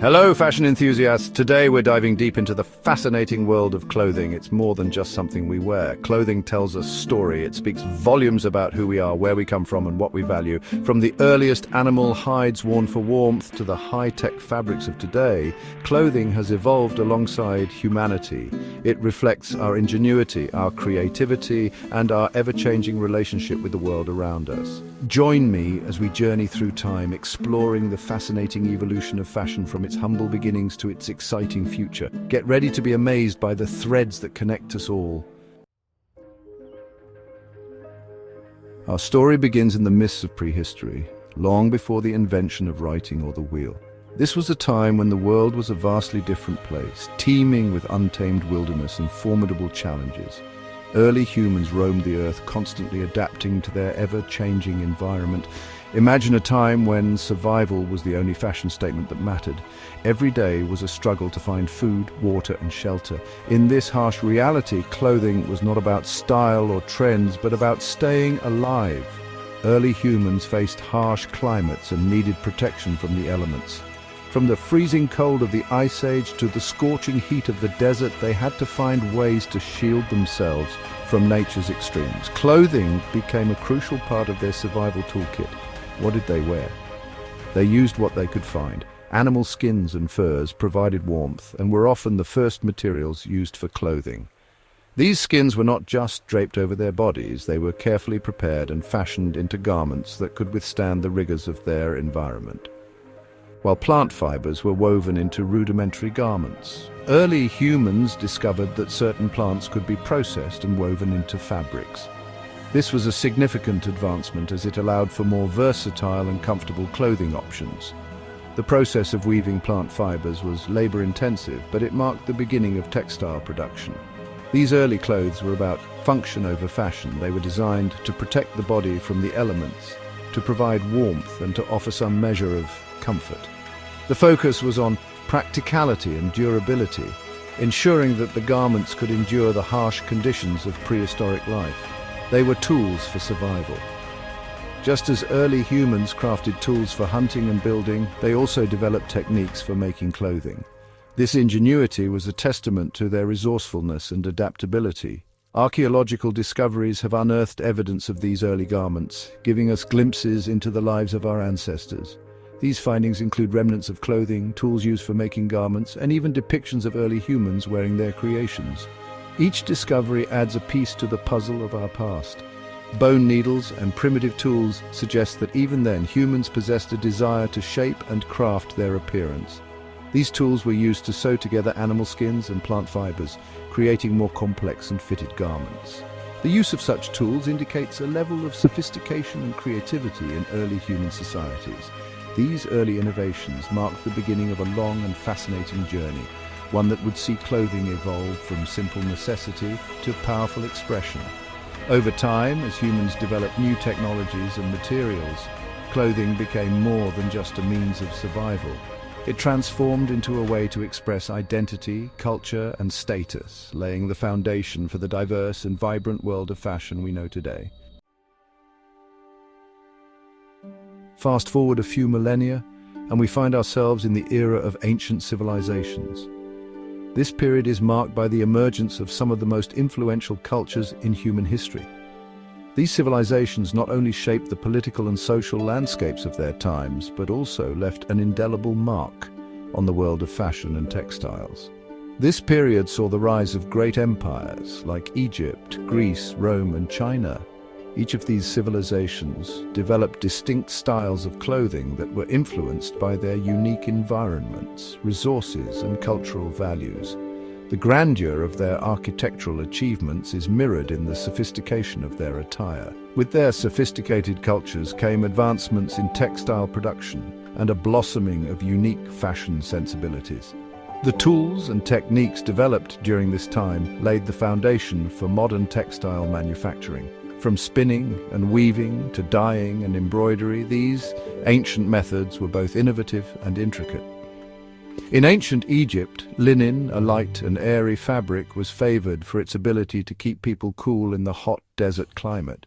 Hello, fashion enthusiasts. Today we're diving deep into the fascinating world of clothing. It's more than just something we wear. Clothing tells a story. It speaks volumes about who we are, where we come from, and what we value. From the earliest animal hides worn for warmth to the high-tech fabrics of today, clothing has evolved alongside humanity. It reflects our ingenuity, our creativity, and our ever-changing relationship with the world around us. Join me as we journey through time, exploring the fascinating evolution of fashion from its humble beginnings to its exciting future. Get ready to be amazed by the threads that connect us all. Our story begins in the mists of prehistory, long before the invention of writing or the wheel. This was a time when the world was a vastly different place, teeming with untamed wilderness and formidable challenges. Early humans roamed the earth, constantly adapting to their ever-changing environment. Imagine a time when survival was the only fashion statement that mattered. Every day was a struggle to find food, water, and shelter. In this harsh reality, clothing was not about style or trends, but about staying alive. Early humans faced harsh climates and needed protection from the elements. From the freezing cold of the Ice Age to the scorching heat of the desert, they had to find ways to shield themselves from nature's extremes. Clothing became a crucial part of their survival toolkit. What did they wear? They used what they could find. Animal skins and furs provided warmth and were often the first materials used for clothing. These skins were not just draped over their bodies, they were carefully prepared and fashioned into garments that could withstand the rigors of their environment. While plant fibers were woven into rudimentary garments. Early humans discovered that certain plants could be processed and woven into fabrics. This was a significant advancement as it allowed for more versatile and comfortable clothing options. The process of weaving plant fibers was labor-intensive, but it marked the beginning of textile production. These early clothes were about function over fashion. They were designed to protect the body from the elements, to provide warmth, and to offer some measure of comfort. The focus was on practicality and durability, ensuring that the garments could endure the harsh conditions of prehistoric life. They were tools for survival. Just as early humans crafted tools for hunting and building, they also developed techniques for making clothing. This ingenuity was a testament to their resourcefulness and adaptability. Archaeological discoveries have unearthed evidence of these early garments, giving us glimpses into the lives of our ancestors. These findings include remnants of clothing, tools used for making garments, and even depictions of early humans wearing their creations. Each discovery adds a piece to the puzzle of our past. Bone needles and primitive tools suggest that even then humans possessed a desire to shape and craft their appearance. These tools were used to sew together animal skins and plant fibers, creating more complex and fitted garments. The use of such tools indicates a level of sophistication and creativity in early human societies. These early innovations marked the beginning of a long and fascinating journey, one that would see clothing evolve from simple necessity to powerful expression. Over time, as humans developed new technologies and materials, clothing became more than just a means of survival. It transformed into a way to express identity, culture, and status, laying the foundation for the diverse and vibrant world of fashion we know today. Fast forward a few millennia, and we find ourselves in the era of ancient civilizations. This period is marked by the emergence of some of the most influential cultures in human history. These civilizations not only shaped the political and social landscapes of their times, but also left an indelible mark on the world of fashion and textiles. This period saw the rise of great empires like Egypt, Greece, Rome, and China. Each of these civilizations developed distinct styles of clothing that were influenced by their unique environments, resources, and cultural values. The grandeur of their architectural achievements is mirrored in the sophistication of their attire. With their sophisticated cultures came advancements in textile production and a blossoming of unique fashion sensibilities. The tools and techniques developed during this time laid the foundation for modern textile manufacturing. From spinning and weaving to dyeing and embroidery, these ancient methods were both innovative and intricate. In ancient Egypt, linen, a light and airy fabric, was favored for its ability to keep people cool in the hot desert climate.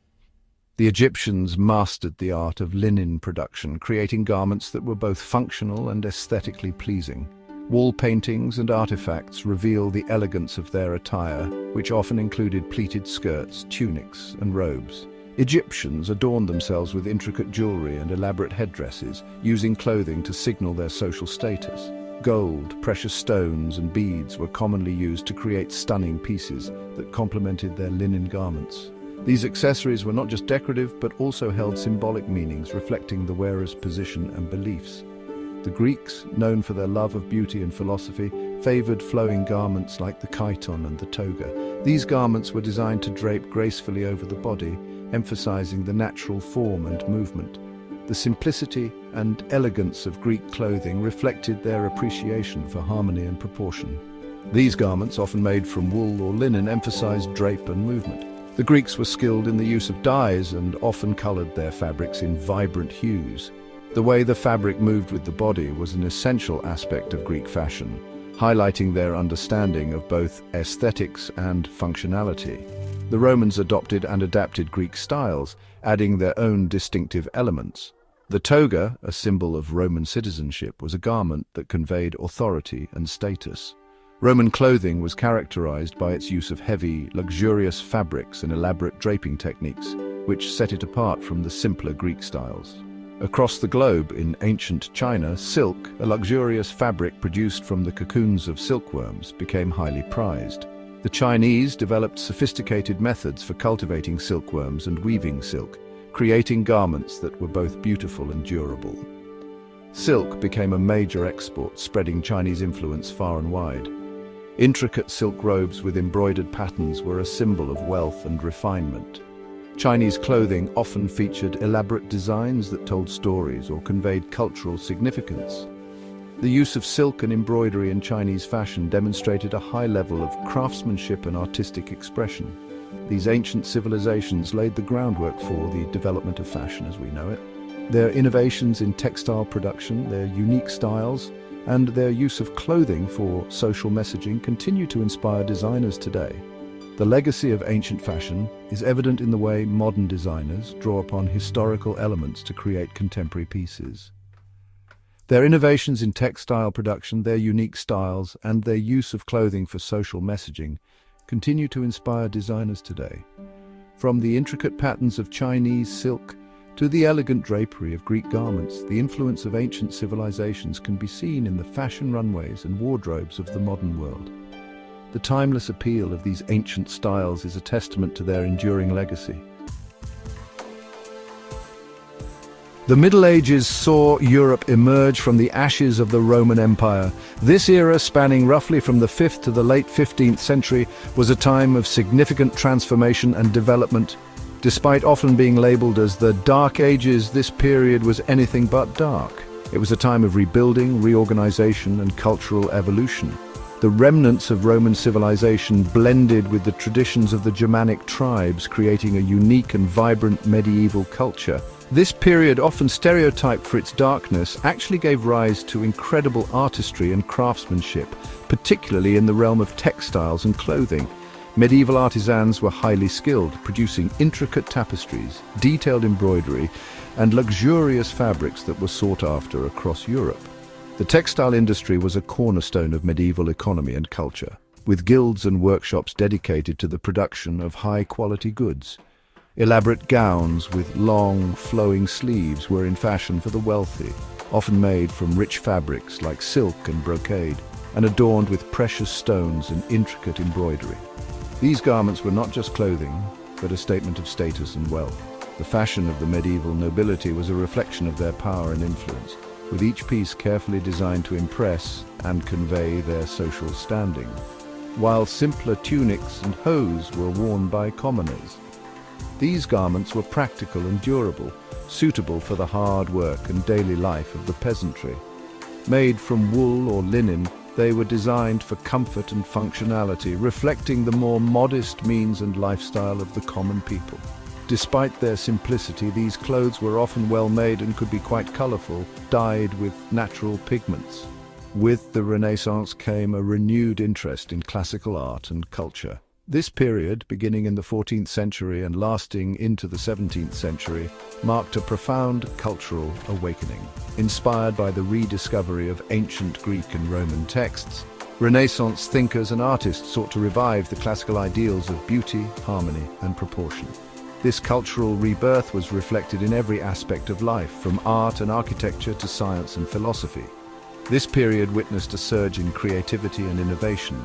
The Egyptians mastered the art of linen production, creating garments that were both functional and aesthetically pleasing. Wall paintings and artifacts reveal the elegance of their attire, which often included pleated skirts, tunics, and robes. Egyptians adorned themselves with intricate jewelry and elaborate headdresses, using clothing to signal their social status. Gold, precious stones, and beads were commonly used to create stunning pieces that complemented their linen garments. These accessories were not just decorative, but also held symbolic meanings, reflecting the wearer's position and beliefs. The Greeks, known for their love of beauty and philosophy, favored flowing garments like the chiton and the toga. These garments were designed to drape gracefully over the body, emphasizing the natural form and movement. The simplicity and elegance of Greek clothing reflected their appreciation for harmony and proportion. These garments, often made from wool or linen, emphasized drape and movement. The Greeks were skilled in the use of dyes and often colored their fabrics in vibrant hues. The way the fabric moved with the body was an essential aspect of Greek fashion, highlighting their understanding of both aesthetics and functionality. The Romans adopted and adapted Greek styles, adding their own distinctive elements. The toga, a symbol of Roman citizenship, was a garment that conveyed authority and status. Roman clothing was characterized by its use of heavy, luxurious fabrics and elaborate draping techniques, which set it apart from the simpler Greek styles. Across the globe, in ancient China, silk, a luxurious fabric produced from the cocoons of silkworms, became highly prized. The Chinese developed sophisticated methods for cultivating silkworms and weaving silk, creating garments that were both beautiful and durable. Silk became a major export, spreading Chinese influence far and wide. Intricate silk robes with embroidered patterns were a symbol of wealth and refinement. Chinese clothing often featured elaborate designs that told stories or conveyed cultural significance. The use of silk and embroidery in Chinese fashion demonstrated a high level of craftsmanship and artistic expression. These ancient civilizations laid the groundwork for the development of fashion as we know it. Their innovations in textile production, their unique styles, and their use of clothing for social messaging continue to inspire designers today. The legacy of ancient fashion is evident in the way modern designers draw upon historical elements to create contemporary pieces. Their innovations in textile production, their unique styles, and their use of clothing for social messaging continue to inspire designers today. From the intricate patterns of Chinese silk to the elegant drapery of Greek garments, the influence of ancient civilizations can be seen in the fashion runways and wardrobes of the modern world. The timeless appeal of these ancient styles is a testament to their enduring legacy. The Middle Ages saw Europe emerge from the ashes of the Roman Empire. This era, spanning roughly from the 5th to the late 15th century, was a time of significant transformation and development. Despite often being labeled as the Dark Ages, this period was anything but dark. It was a time of rebuilding, reorganization, and cultural evolution. The remnants of Roman civilization blended with the traditions of the Germanic tribes, creating a unique and vibrant medieval culture. This period, often stereotyped for its darkness, actually gave rise to incredible artistry and craftsmanship, particularly in the realm of textiles and clothing. Medieval artisans were highly skilled, producing intricate tapestries, detailed embroidery, and luxurious fabrics that were sought after across Europe. The textile industry was a cornerstone of medieval economy and culture, with guilds and workshops dedicated to the production of high-quality goods. Elaborate gowns with long, flowing sleeves were in fashion for the wealthy, often made from rich fabrics like silk and brocade, and adorned with precious stones and intricate embroidery. These garments were not just clothing, but a statement of status and wealth. The fashion of the medieval nobility was a reflection of their power and influence, with each piece carefully designed to impress and convey their social standing, while simpler tunics and hose were worn by commoners. These garments were practical and durable, suitable for the hard work and daily life of the peasantry. Made from wool or linen, they were designed for comfort and functionality, reflecting the more modest means and lifestyle of the common people. Despite their simplicity, these clothes were often well made and could be quite colorful, dyed with natural pigments. With the Renaissance came a renewed interest in classical art and culture. This period, beginning in the 14th century and lasting into the 17th century, marked a profound cultural awakening. Inspired by the rediscovery of ancient Greek and Roman texts, Renaissance thinkers and artists sought to revive the classical ideals of beauty, harmony, and proportion. This cultural rebirth was reflected in every aspect of life, from art and architecture to science and philosophy. This period witnessed a surge in creativity and innovation,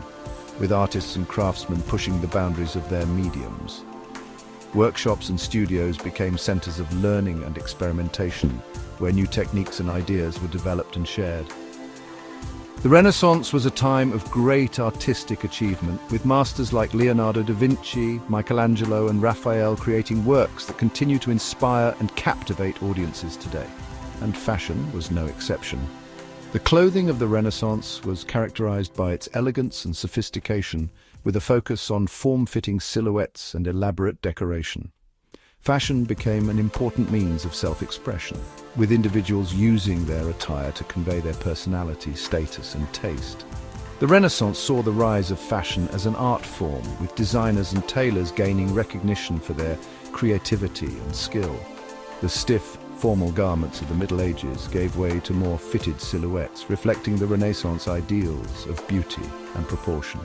with artists and craftsmen pushing the boundaries of their mediums. Workshops and studios became centers of learning and experimentation, where new techniques and ideas were developed and shared. The Renaissance was a time of great artistic achievement, with masters like Leonardo da Vinci, Michelangelo, and Raphael creating works that continue to inspire and captivate audiences today. And fashion was no exception. The clothing of the Renaissance was characterized by its elegance and sophistication, with a focus on form-fitting silhouettes and elaborate decoration. Fashion became an important means of self-expression, with individuals using their attire to convey their personality, status, and taste. The Renaissance saw the rise of fashion as an art form, with designers and tailors gaining recognition for their creativity and skill. The stiff, formal garments of the Middle Ages gave way to more fitted silhouettes, reflecting the Renaissance ideals of beauty and proportion.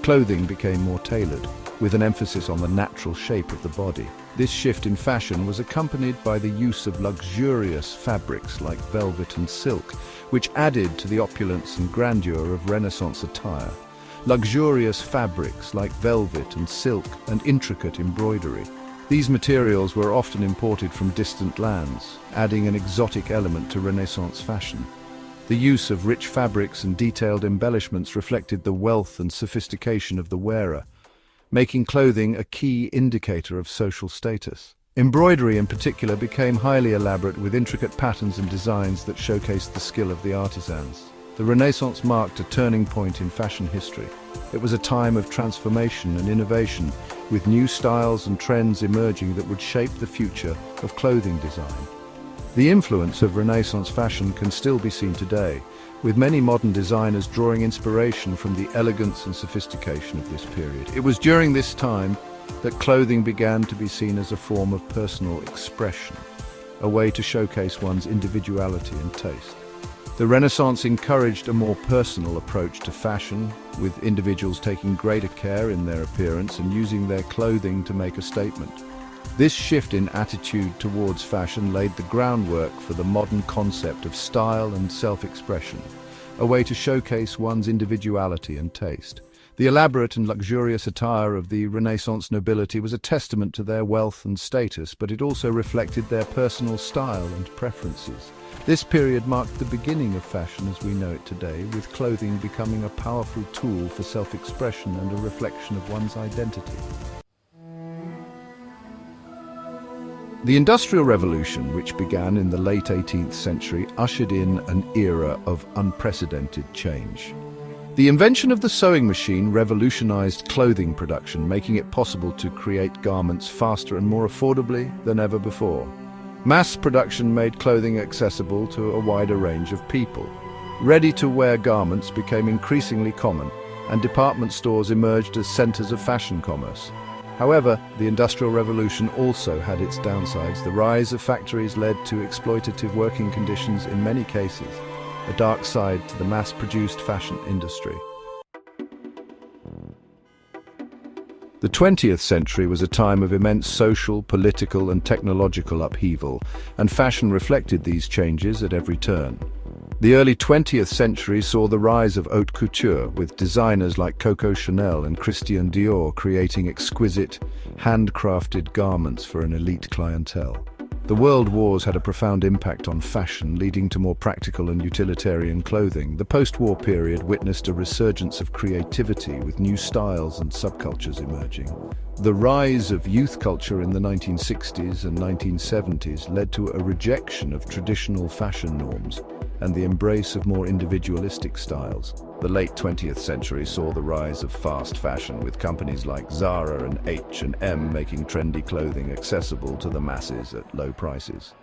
Clothing became more tailored, with an emphasis on the natural shape of the body. This shift in fashion was accompanied by the use of luxurious fabrics like velvet and silk, which added to the opulence and grandeur of Renaissance attire. Luxurious fabrics like velvet and silk and intricate embroidery. These materials were often imported from distant lands, adding an exotic element to Renaissance fashion. The use of rich fabrics and detailed embellishments reflected the wealth and sophistication of the wearer, making clothing a key indicator of social status. Embroidery in particular became highly elaborate, with intricate patterns and designs that showcased the skill of the artisans. The Renaissance marked a turning point in fashion history. It was a time of transformation and innovation, with new styles and trends emerging that would shape the future of clothing design. The influence of Renaissance fashion can still be seen today, with many modern designers drawing inspiration from the elegance and sophistication of this period. It was during this time that clothing began to be seen as a form of personal expression, a way to showcase one's individuality and taste. The Renaissance encouraged a more personal approach to fashion, with individuals taking greater care in their appearance and using their clothing to make a statement. This shift in attitude towards fashion laid the groundwork for the modern concept of style and self-expression, a way to showcase one's individuality and taste. The elaborate and luxurious attire of the Renaissance nobility was a testament to their wealth and status, but it also reflected their personal style and preferences. This period marked the beginning of fashion as we know it today, with clothing becoming a powerful tool for self-expression and a reflection of one's identity. The Industrial Revolution, which began in the late 18th century, ushered in an era of unprecedented change. The invention of the sewing machine revolutionized clothing production, making it possible to create garments faster and more affordably than ever before. Mass production made clothing accessible to a wider range of people. Ready-to-wear garments became increasingly common, and department stores emerged as centers of fashion commerce. However, the Industrial Revolution also had its downsides. The rise of factories led to exploitative working conditions in many cases, a dark side to the mass-produced fashion industry. The 20th century was a time of immense social, political, and technological upheaval, and fashion reflected these changes at every turn. The early 20th century saw the rise of haute couture, with designers like Coco Chanel and Christian Dior creating exquisite, handcrafted garments for an elite clientele. The world wars had a profound impact on fashion, leading to more practical and utilitarian clothing. The post-war period witnessed a resurgence of creativity, with new styles and subcultures emerging. The rise of youth culture in the 1960s and 1970s led to a rejection of traditional fashion norms and the embrace of more individualistic styles. The late 20th century saw the rise of fast fashion, with companies like Zara and H&M making trendy clothing accessible to the masses at low prices.